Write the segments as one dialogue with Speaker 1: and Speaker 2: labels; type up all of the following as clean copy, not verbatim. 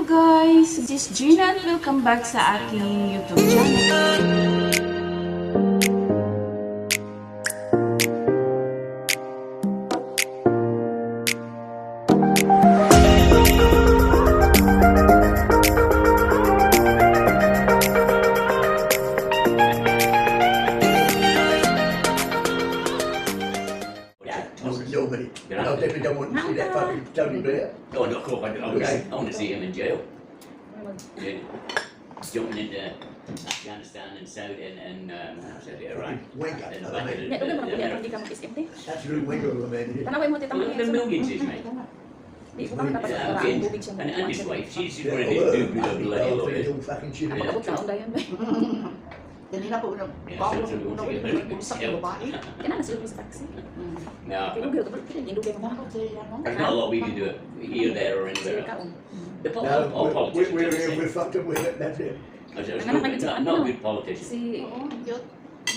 Speaker 1: guys! This is Gina and welcome back sa aking YouTube channel.
Speaker 2: Nobody. I definitely don't want to see that fucking Tony Blair.
Speaker 3: Oh, no, cool. I want to see him in jail. Yeah. Jumping into Afghanistan and Saudi and Iraq.
Speaker 2: Wanker.
Speaker 3: In the back of the-
Speaker 1: Nya, doon mo
Speaker 3: the-
Speaker 1: kuya kung di ka mag-isip di.
Speaker 2: Absolute wanker of a man.
Speaker 1: Tanaway mo tita mo.
Speaker 3: the millions is, mate.
Speaker 1: Di ko kami dapat
Speaker 3: Yeah,
Speaker 1: para
Speaker 3: okay.
Speaker 1: ang tubig siya.
Speaker 3: And his wife, she's one of these do-good bloody lawyers.
Speaker 2: All fucking shit.
Speaker 3: Yeah.
Speaker 1: Abot ka dayon ba?
Speaker 4: Kanina po, nag-usap yung babae.
Speaker 1: Kana na sila sa taxi.
Speaker 3: No,
Speaker 1: Pero gyud dapat kini indugay mo.
Speaker 3: there's not a lot we can do here, there, or anywhere else.
Speaker 1: Kaon.
Speaker 3: The
Speaker 2: No,
Speaker 3: all politicians do the
Speaker 2: we're
Speaker 3: same.
Speaker 2: fucked up with it, that's it.
Speaker 3: Not good politicians.
Speaker 1: Si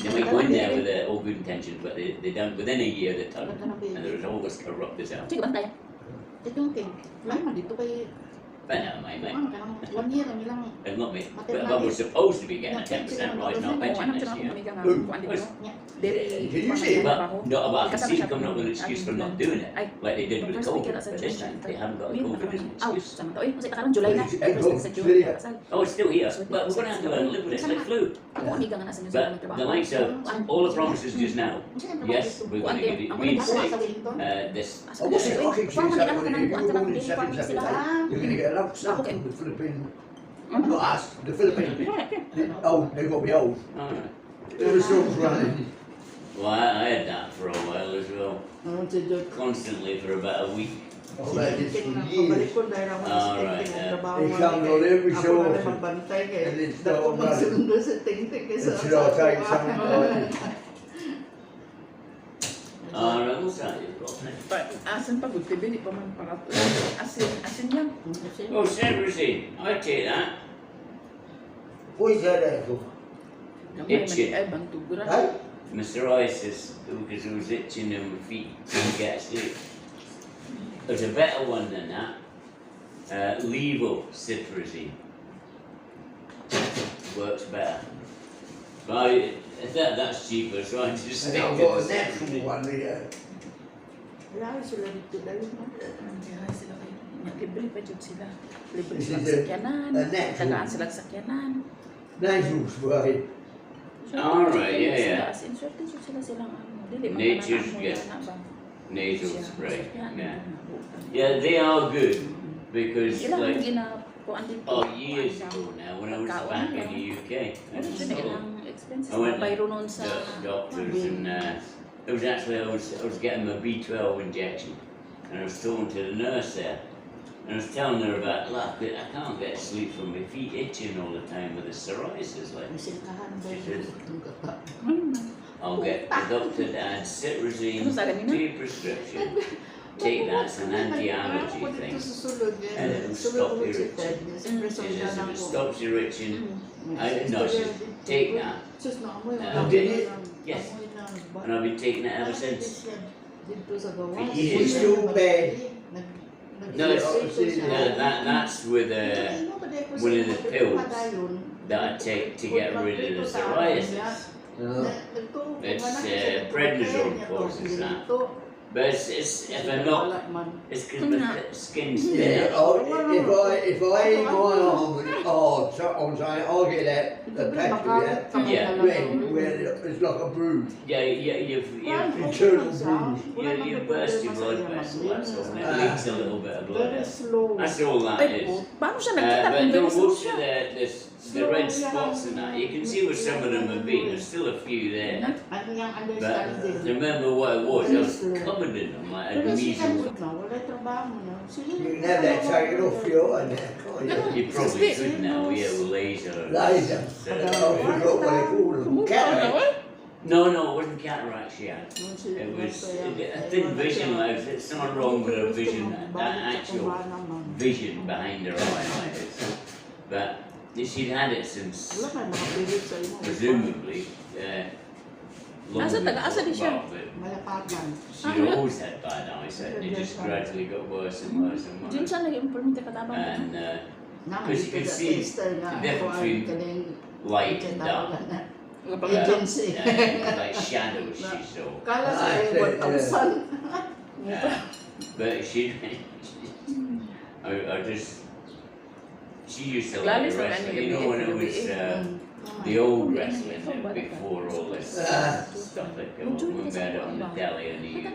Speaker 3: They might go in there with all good intentions, but they don't. Within a year, they turn, and there's always corrupt as hell.
Speaker 1: sige bantay.
Speaker 4: Ito yung king. Lahat dito kay...
Speaker 3: But no, mate.
Speaker 4: Kanang 1 year ang ilang...
Speaker 3: It's not me. But we're supposed to be getting a 10% rise in our pension
Speaker 1: Ano
Speaker 3: this
Speaker 1: siya
Speaker 3: year.
Speaker 1: kung nga kuan dito. Dere.
Speaker 2: Did you see it?
Speaker 3: But no, but I can see them coming up with an excuse for not doing it, like they did with COVID. But this time they haven't got a COVID as an excuse.
Speaker 1: Sama to eh kasi karon July na. Sa June.
Speaker 3: Oh, it's still here, but we're going to have to learn to live with it. It's like flu.
Speaker 1: Ako amiga nga nasa New
Speaker 3: But
Speaker 1: Zealand
Speaker 3: the likes of all the promises just now. Yes, we're going to give you reinstate this.
Speaker 2: Oh, what's it? I think she's like, if you were born in second September, you're going to get a lump sum from the Philippine. Not us, the Philippines. Old, they've got to be old.
Speaker 3: All right.
Speaker 2: All the storms running.
Speaker 3: Well, I had that for a while as well,
Speaker 4: Ano si Jod?
Speaker 3: constantly for about a week.
Speaker 2: Oh, that is for
Speaker 4: Pabalik
Speaker 2: years.
Speaker 4: ko dahil ang
Speaker 3: Alright,
Speaker 4: ting-ting
Speaker 3: yeah.
Speaker 4: ang trabaho.
Speaker 2: They come on every
Speaker 4: Ako
Speaker 2: show.
Speaker 4: na rin magbantay kay
Speaker 2: And it's
Speaker 4: dako
Speaker 2: all running.
Speaker 4: magsundo sa ting-ting kaysa
Speaker 2: And should I take some?
Speaker 3: Alright, what's that you've got there?
Speaker 5: Asin pa good TV, di pa man pangatlo. Asin yan.
Speaker 3: Oh, Severity, I take that.
Speaker 2: What is that there for?
Speaker 5: Gamay man
Speaker 3: Itchy.
Speaker 5: ay bang tugura.
Speaker 2: Hey?
Speaker 3: My psoriasis, because it was itching in my feet, couldn't get asleep. There's a better one than that. Levo Citrusine. Works better. But that's cheaper, so I just
Speaker 2: And
Speaker 3: stick
Speaker 2: I've
Speaker 3: to
Speaker 2: got a
Speaker 3: the
Speaker 2: natural
Speaker 3: Citrusine.
Speaker 2: one there.
Speaker 4: Wala sila dito dahil no?
Speaker 5: Kaya sila kayo. Libre pa jud sila. Libre
Speaker 2: This
Speaker 5: sila
Speaker 2: is
Speaker 5: sa sakyanan.
Speaker 2: a natural.
Speaker 5: Tagaan sila sa sakyanan.
Speaker 2: Nasal spray.
Speaker 3: Alright, yeah.
Speaker 5: As in, swerte jud sila silang ano. Dili man
Speaker 3: Nature's
Speaker 5: kanang
Speaker 3: good.
Speaker 5: na ba?
Speaker 3: Nasal
Speaker 5: Siya,
Speaker 3: spray.
Speaker 5: sakyanan,
Speaker 3: Yeah.
Speaker 5: nabutan.
Speaker 3: Yeah, they are good because
Speaker 5: Ilang
Speaker 3: like
Speaker 5: ginakuan dito.
Speaker 3: years ago now when I was back in the UK, I
Speaker 5: Ano
Speaker 3: was
Speaker 5: siya
Speaker 3: told
Speaker 5: ilang expenses
Speaker 3: I went
Speaker 5: na bayro nun sa
Speaker 3: the doctors and it was actually I was getting my B12 injection and I was talking to the nurse there and I was telling her about look I can't get sleep from my feet itching all the time with the psoriasis like
Speaker 4: Ang silkahan
Speaker 3: She
Speaker 4: dahil
Speaker 3: says-
Speaker 4: itong kata.
Speaker 3: I'll get the doctor to add citrazine
Speaker 5: Ano sa kanina?
Speaker 3: to your prescription. Take that as an anti-allergy
Speaker 4: Ako dito
Speaker 3: thing.
Speaker 4: susulod yan.
Speaker 3: And it'll
Speaker 4: Sulod
Speaker 3: stop
Speaker 4: ko si
Speaker 3: irritation.
Speaker 4: Ted. Siyempre
Speaker 3: She
Speaker 4: sundan
Speaker 3: says if it
Speaker 4: ako.
Speaker 3: stops your itching, I no, she says, take that.
Speaker 4: Sus na amoy.
Speaker 2: Did it?
Speaker 3: Yes.
Speaker 4: Amoy na.
Speaker 3: And I've been taking it ever since.
Speaker 4: Dito sa gawas.
Speaker 3: For years.
Speaker 2: It's still bad.
Speaker 3: No, that's with one of the pills that I take to get rid of the psoriasis. It's prednisone causes that. But it's if I'm not, it's because my skin's
Speaker 2: Yeah,
Speaker 3: thinner.
Speaker 2: if I eat my arm with hard, so I'm saying I'll get that patch with
Speaker 3: Yeah.
Speaker 2: that red where it's like a bruise.
Speaker 3: Yeah, you've
Speaker 2: Internal bruise.
Speaker 3: you burst your blood vessel. That's all. And it leaks a little bit of blood
Speaker 4: Very
Speaker 3: out.
Speaker 4: slow.
Speaker 3: That's all that
Speaker 5: Ay,
Speaker 3: is.
Speaker 5: paano siya nakita
Speaker 3: But
Speaker 5: kung
Speaker 3: don't
Speaker 5: very slow
Speaker 3: watch
Speaker 5: siya?
Speaker 3: the red spots and that. You can see where some of them have been. There's still a few there.
Speaker 4: Ano yung
Speaker 3: But
Speaker 4: understanding?
Speaker 3: remember what it was? I was covered in them like a
Speaker 4: Pero siya
Speaker 3: measles.
Speaker 4: na, wala trabaho na. Sige,
Speaker 2: You can have that taken off your eye now, can't you?
Speaker 3: You probably could now, yeah, with laser.
Speaker 2: Laser. I forgot what they call them. Cataract.
Speaker 3: No, it wasn't cataract she had. It was a thin vision. Like, there's something wrong with her vision, that actual vision behind her eye. Like this. But she'd had it since,
Speaker 4: Wala kayo makapilit sa imo.
Speaker 3: presumably, long
Speaker 5: Asa taga- asa di siya?
Speaker 3: but
Speaker 4: Malapatan.
Speaker 3: she'd always had bad eyesight. And it just gradually got worse and worse and
Speaker 5: Diyan
Speaker 3: worse.
Speaker 5: siya nag-implement katabang.
Speaker 3: And Because you can see the difference between light and dark.
Speaker 4: Agency.
Speaker 3: Like shadows she saw.
Speaker 4: Kala sa 1,000.
Speaker 3: But I just, she used to like wrestling, you know, when it was the old wrestling before all this stuff that came up, we met on the telly in the UK.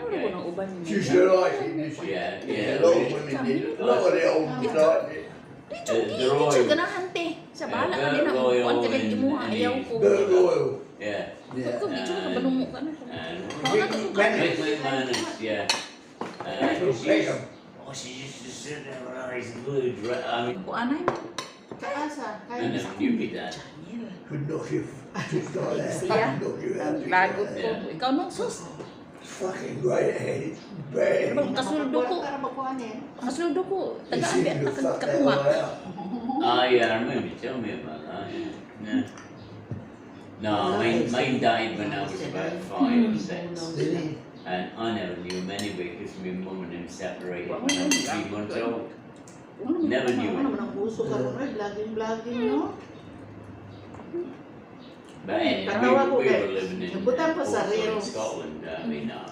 Speaker 2: She used to like it, didn't she?
Speaker 3: Yeah,
Speaker 2: A lot of women did. A lot of the old liked it.
Speaker 5: Di Chuy ganahan te. Sa bala ka din ang kuwan ka din mo ayaw ko.
Speaker 2: Burt Royal.
Speaker 3: Yeah.
Speaker 5: Pagka medyo ka banungo ka na.
Speaker 3: And
Speaker 2: Bennett.
Speaker 3: McMahon, yeah. She used to sit there with her eyes glued, right? I mean,
Speaker 5: Kuanay mo.
Speaker 4: Kaasa.
Speaker 3: I never knew me that.
Speaker 2: Could knock you just like that.
Speaker 5: Siya.
Speaker 2: Knock you out.
Speaker 5: Lagot ko. Ikaw nung sus.
Speaker 2: Fucking great head. Bad.
Speaker 5: Kasuldo ko. Kasuldo ko.
Speaker 2: You
Speaker 5: Tagaan
Speaker 2: seem
Speaker 5: biya
Speaker 2: to fuck that
Speaker 5: katuma.
Speaker 2: guy out.
Speaker 3: Oh yeah, I remember you telling me about that. Yeah. No, mine died when I was about 5 or 6.
Speaker 2: Did he?
Speaker 3: And I never knew him anyway because my mum and him separated when I was 3 months old. Never knew
Speaker 4: Ano
Speaker 3: him.
Speaker 4: naman ang puso ka ron, vlogging, no?
Speaker 3: But anyway,
Speaker 4: Katawa ko
Speaker 3: we
Speaker 4: kay-
Speaker 3: were living in
Speaker 4: nabutan pa sa
Speaker 3: Portsmouth,
Speaker 4: Reels.
Speaker 3: Scotland. I mean, no, I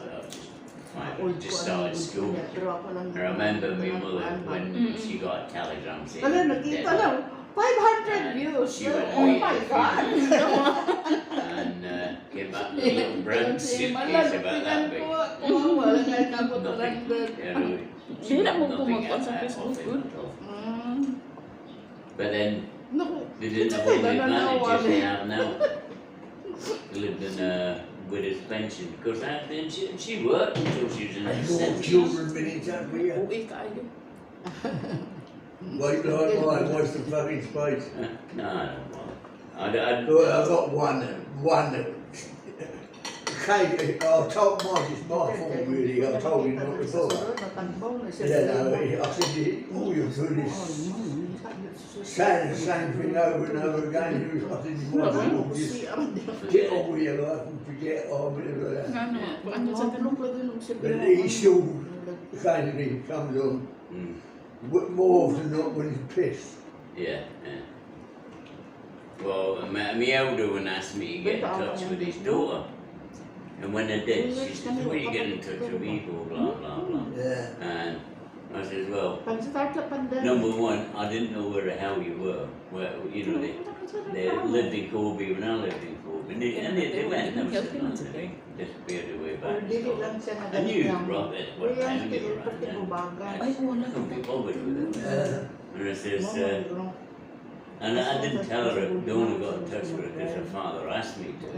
Speaker 3: was
Speaker 4: Old
Speaker 3: just
Speaker 4: ko, ano,
Speaker 3: started school.
Speaker 4: pero ako lang.
Speaker 3: I remember my mother when she got a telegram saying
Speaker 4: Kala,
Speaker 3: he was
Speaker 4: nakita
Speaker 3: dead.
Speaker 4: lang. 500
Speaker 3: And
Speaker 4: views.
Speaker 3: she went
Speaker 4: Oh
Speaker 3: away
Speaker 4: my
Speaker 3: to
Speaker 4: God.
Speaker 3: and came back with a little brown suitcase about that big.
Speaker 4: Wala nga kapot
Speaker 3: Nothing. You know, she
Speaker 5: Di na
Speaker 3: got
Speaker 5: mo
Speaker 3: nothing
Speaker 5: pumunta
Speaker 3: out
Speaker 5: sa
Speaker 3: of
Speaker 5: Facebook,
Speaker 3: it
Speaker 5: good.
Speaker 3: at all.
Speaker 4: Mm.
Speaker 3: But then
Speaker 4: Naku,
Speaker 3: they didn't have all the advantages they have now. They lived in with his pension because then she worked until she was in her
Speaker 2: And more
Speaker 3: 70s.
Speaker 2: children been in touch with you.
Speaker 5: Uwi ka ayo.
Speaker 2: Wait like mine, what's the fucking space?
Speaker 3: No, I don't want.
Speaker 2: Look, I've got one. Okay, I told Mike it's my fault really. I told him not to bother. Yeah, no, I said, all you're doing is saying the same thing over and over again. I said, you might as well just get on with your life and forget or whatever that.
Speaker 5: Ano sa ganun?
Speaker 2: But he still occasionally comes on more often than not when he's pissed.
Speaker 3: Yeah. Well, my elder one asked me to get in touch with his daughter. And when I did, she said, "Will you get in touch with people, blah, blah, blah."
Speaker 2: Yeah.
Speaker 3: And I said, well,
Speaker 4: Pag-start na pandemic.
Speaker 3: number one, I didn't know where the hell you were. Well, you know, they lived in Corby when I lived in Corby. And they went and they disappeared away back to
Speaker 4: Dili lang
Speaker 3: Scotland.
Speaker 4: siya
Speaker 3: I knew
Speaker 4: nagalit
Speaker 3: Robert, what time you were around then.
Speaker 5: Ay, wala
Speaker 3: I couldn't be bothered with it. And I says,
Speaker 4: lang.
Speaker 3: and I didn't tell her, don't got in touch with her because her father asked me to.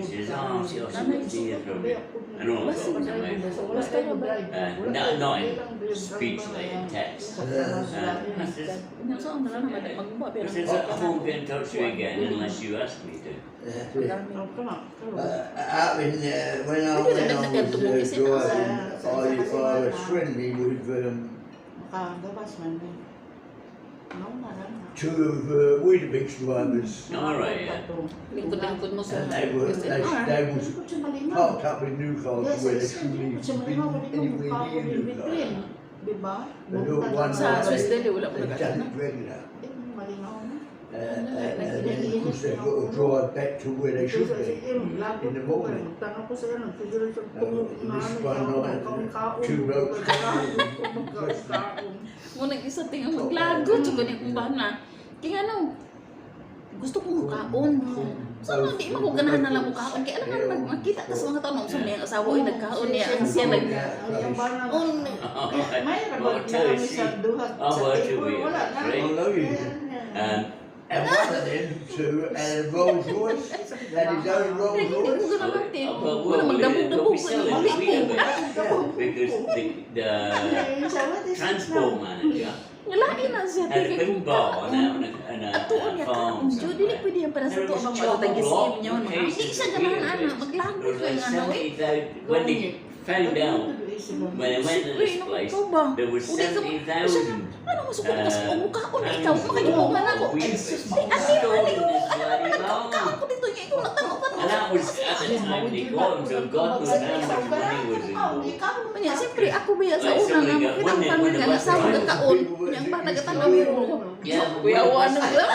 Speaker 3: She says, oh, she wants to hear from me. And all I got was a message. Not in speech, like in text. And I says,
Speaker 5: Saan na naman magbuwa pero
Speaker 3: I won't get in touch with you again unless you ask me to.
Speaker 2: Up in when I was driving, I was friendly with
Speaker 4: Makagabas man eh. No, marami.
Speaker 2: 2 of Weetabix drivers.
Speaker 3: All right, yeah.
Speaker 5: lingkod-lingkod mo sa
Speaker 2: And they was parked up in Newcastle where they shouldn't even be anywhere near Newcastle.
Speaker 4: Diba?
Speaker 2: They do it one
Speaker 5: Sa Swiss
Speaker 2: night,
Speaker 5: Deli, wala mo
Speaker 2: they've
Speaker 5: nagkakita.
Speaker 2: done it regular.
Speaker 4: Malinaw na.
Speaker 2: And then of course they've got to drive back to where they should be. In the morning.
Speaker 4: Tanong ko sa ano, siguro sa
Speaker 2: This one night, 2 blokes
Speaker 5: Mo nag-isa tingnan maglagot sa ganyan kung bana. Kaya ano, gusto ko mukaon. Sana di mo ko ganahan na lang mukaon. Kaya alam mo, magkita ka sa mga tanong sa mga asawa ay nagkaon niya. Ang siya nag...
Speaker 4: May rabag na kami sa duhat sa table. Wala na.
Speaker 2: I know you do. And one of them two had a Rolls Royce, had his own Rolls
Speaker 5: Hindi ko
Speaker 2: Royce.
Speaker 5: ganahan din.
Speaker 3: Well,
Speaker 5: Wala magdabog-dabog.
Speaker 3: because the transport manager
Speaker 5: Nalain na siya.
Speaker 3: had a big bar and a
Speaker 5: Tuon niya ka.
Speaker 3: farm
Speaker 5: Dili
Speaker 3: somewhere.
Speaker 5: pwede yan para sa
Speaker 3: There
Speaker 5: tuon
Speaker 3: was
Speaker 5: bang
Speaker 3: chock-a-block
Speaker 5: matutag-isip niyo.
Speaker 3: cases
Speaker 5: Hindi siya
Speaker 3: of
Speaker 5: ganahan
Speaker 3: Weetabix.
Speaker 5: ana. Maglagot
Speaker 3: There was
Speaker 5: ko
Speaker 3: like
Speaker 5: yung ano eh.
Speaker 3: 70,000. When they found out, when they went to this place, there was 70,000
Speaker 5: Ano mo suko ka sa mukaon na ikaw? Makagibukan ako. Ay, sus. Ay,
Speaker 3: stolen in this
Speaker 5: ano
Speaker 3: bloody
Speaker 5: mukaon
Speaker 3: farm.
Speaker 5: ko dito niya. Ikaw natanong ka.
Speaker 3: And that was at the time they got him, so God knows how much money was involved.
Speaker 5: Kanya, siyempre ako ba sa una nga, makitang panon nga, nasawa na kaon. Yang ba nagatanaw mo.
Speaker 3: Yeah, but
Speaker 5: Kuyawan
Speaker 3: we're
Speaker 5: na
Speaker 3: so
Speaker 5: ba?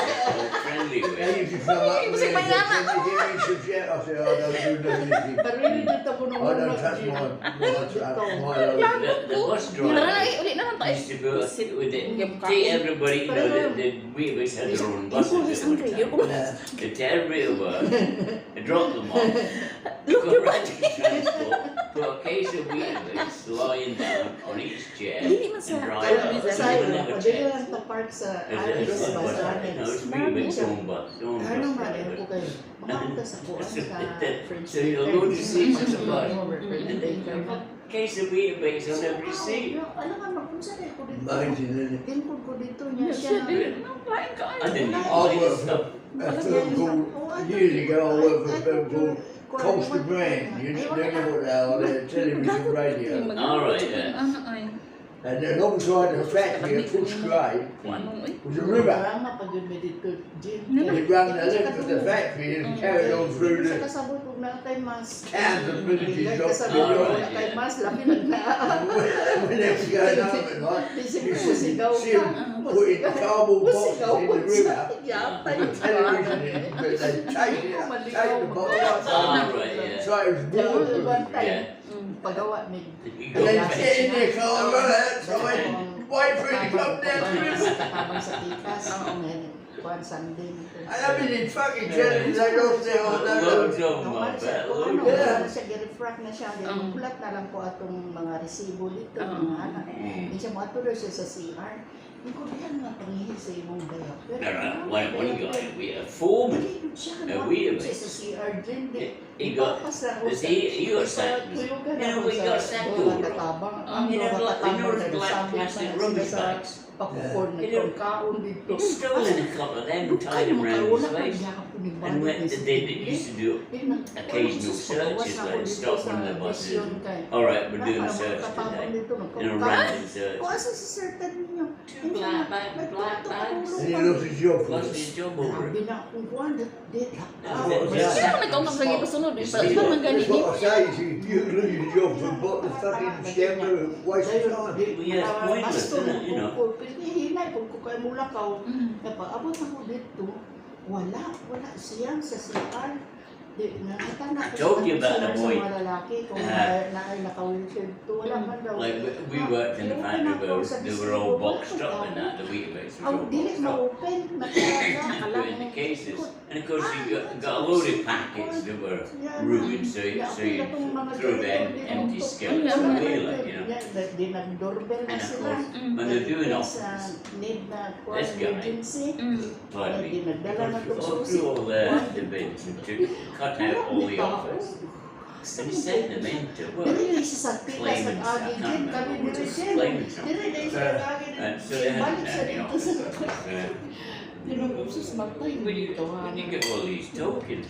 Speaker 3: friendly with
Speaker 2: They
Speaker 3: it.
Speaker 2: used to come up
Speaker 5: Ay,
Speaker 2: with
Speaker 5: masig
Speaker 2: me
Speaker 5: pa
Speaker 2: and
Speaker 5: yan,
Speaker 2: say, "Can you give me some shit?" I said, "I don't do nothing."
Speaker 4: Pero hindi dito po nung
Speaker 2: I don't
Speaker 4: una,
Speaker 2: touch
Speaker 4: Gina.
Speaker 2: my
Speaker 3: The bus
Speaker 5: Wala na,
Speaker 3: driver
Speaker 5: ulit naman tayo.
Speaker 3: used to go with it.
Speaker 5: Yung
Speaker 3: Take everybody, you know,
Speaker 4: Pero-
Speaker 3: the Weavers had their own
Speaker 5: Yung police,
Speaker 3: buses at
Speaker 5: Andre,
Speaker 3: one
Speaker 5: yung
Speaker 3: time.
Speaker 5: police.
Speaker 3: They take everybody to work, and drop them off,
Speaker 5: Look,
Speaker 3: go
Speaker 5: your
Speaker 3: right
Speaker 5: body.
Speaker 3: to transport, put a case of Weavers lying down on each chair,
Speaker 5: Dili man
Speaker 3: and
Speaker 5: sa-
Speaker 3: drive
Speaker 4: Kaya
Speaker 3: them.
Speaker 5: Sa-
Speaker 4: sayo,
Speaker 3: They never
Speaker 4: pwede
Speaker 3: check.
Speaker 4: lang sa park sa
Speaker 3: It's
Speaker 4: Arranguez,
Speaker 3: a
Speaker 4: ba
Speaker 3: bus,
Speaker 4: sa
Speaker 3: you know, it's
Speaker 4: Arranguez.
Speaker 3: Weavers' own bus, own bus
Speaker 4: Ano man,
Speaker 3: driver.
Speaker 4: ko kayo. Makapunta sa buwan
Speaker 3: So,
Speaker 4: sa French.
Speaker 3: so you'll go to see
Speaker 4: French
Speaker 3: the bus.
Speaker 4: French baker na.
Speaker 3: Case of Weavers on every seat.
Speaker 4: Alam ka, mapunsa na ko dito.
Speaker 2: Amazing, isn't it?
Speaker 4: Timpod ko dito niya
Speaker 5: Yes,
Speaker 4: siya.
Speaker 5: it did. No, lain ka.
Speaker 3: I didn't even
Speaker 2: I
Speaker 3: like
Speaker 2: worked
Speaker 3: stuff.
Speaker 2: for a firm called, years ago, I worked for a firm called Costa Brand. You don't know what they are, they're television radio.
Speaker 3: Alright, yeah.
Speaker 5: Ano ay?
Speaker 2: And alongside the factory at Push Grade
Speaker 5: Ano ay?
Speaker 2: was a river.
Speaker 4: Marama pag yun dito, Jim.
Speaker 2: It ran the length of the factory and carried on through
Speaker 4: Sa
Speaker 2: the
Speaker 4: kasabot kung nakatay mas.
Speaker 2: towns and villages of
Speaker 4: Kasabot
Speaker 2: the
Speaker 4: kung
Speaker 3: Alright,
Speaker 4: nakatay
Speaker 3: yeah.
Speaker 4: mas, labi naglaan.
Speaker 2: when they was going home at night,
Speaker 4: Bisig
Speaker 2: you
Speaker 4: mo,
Speaker 2: see
Speaker 4: sigaw
Speaker 2: them
Speaker 4: ka.
Speaker 2: putting cardboard boxes in the river.
Speaker 4: Yatay
Speaker 2: With television in it, but they take it, take the box out.
Speaker 3: Alright, yeah.
Speaker 2: So it was waterproof.
Speaker 3: Yeah.
Speaker 4: Pagawa ni.
Speaker 3: You
Speaker 2: And
Speaker 3: go
Speaker 2: then
Speaker 3: back.
Speaker 2: get in their car and run outside, wait for it to come down the river.
Speaker 4: Tabang sa tikas. Kuan Sunday.
Speaker 2: And I've been in fucking jelly, they lost their whole
Speaker 3: Loads
Speaker 2: nose.
Speaker 3: of them, I
Speaker 4: Normal siya,
Speaker 3: bet.
Speaker 4: kung ano,
Speaker 3: Loads.
Speaker 2: Yeah.
Speaker 4: ano siya, gi-refract na siya. Kulat na lang po atong mga resibo dito, mga anak. Hindi siya matuloy siya sa CR. Hindi ko diyan nga pangihil sa imong bayak. Pero
Speaker 3: One guy, we a foreman.
Speaker 4: malilod siya,
Speaker 3: We
Speaker 4: siya sa CR din.
Speaker 3: He got, he got sacked. You know, we got sacked over. You know, those black plastic rubbish bags.
Speaker 4: Pakukor na
Speaker 3: Yeah.
Speaker 4: itong kaon dito.
Speaker 3: He stolen a couple of them and tied them around his waist. And when they used to do occasional searches, like stop one of the buses. All right, we're doing a search today. In a random search.
Speaker 4: Kung asa si certain ninyo.
Speaker 3: Two black bags.
Speaker 2: And he lost his job for
Speaker 3: Lost
Speaker 2: it.
Speaker 3: his job over
Speaker 4: Grabe
Speaker 3: it.
Speaker 4: na kung kuhan.
Speaker 3: Yeah.
Speaker 5: Sino nagkaungap sa ito sunod?
Speaker 3: It's
Speaker 5: Ito man
Speaker 2: That's
Speaker 5: ganit
Speaker 2: what I say, is you lose your job for what the fucking shampoo, waste of time.
Speaker 3: Yeah, it's pointless, isn't it, you know?
Speaker 4: Hinay kung kukay mula ka. Napaabot ako dito. Wala siyang sa CR.
Speaker 3: I told you about the boy.
Speaker 4: Sa malalaki kung na ay naka-wheelchair to. Wala man daw.
Speaker 3: Like we worked in the factory where they were all boxed up and that, the wheat bits were all
Speaker 4: Ang dili
Speaker 3: boxed up.
Speaker 4: ma-open. Nakalaga.
Speaker 3: Doing the cases. And of course you got a load of packets that were ruined, so you throw them empty skeletons away, like, you know.
Speaker 4: Di nag-doorbell na
Speaker 3: And of
Speaker 4: sila.
Speaker 3: course, when they're doing all
Speaker 4: Sa
Speaker 3: this,
Speaker 4: need na
Speaker 3: This guy.
Speaker 4: emergency.
Speaker 3: like we
Speaker 4: Dinagdala na itong
Speaker 3: all
Speaker 4: susi.
Speaker 3: through all the bins and cut out all the offers. And he sent them in to work.
Speaker 4: Dili siya sa pikas
Speaker 3: Claimants, I
Speaker 4: nag-agi
Speaker 3: can't
Speaker 4: din.
Speaker 3: remember
Speaker 4: Kami
Speaker 3: what
Speaker 4: dili
Speaker 3: his
Speaker 4: din.
Speaker 3: claimants are.
Speaker 4: Dili din siya nag-agi din.
Speaker 3: And so they had
Speaker 4: Balik siya
Speaker 3: that, you
Speaker 4: dito sa
Speaker 3: know.
Speaker 4: Tinugos sa matay.
Speaker 3: When you get all these tokens.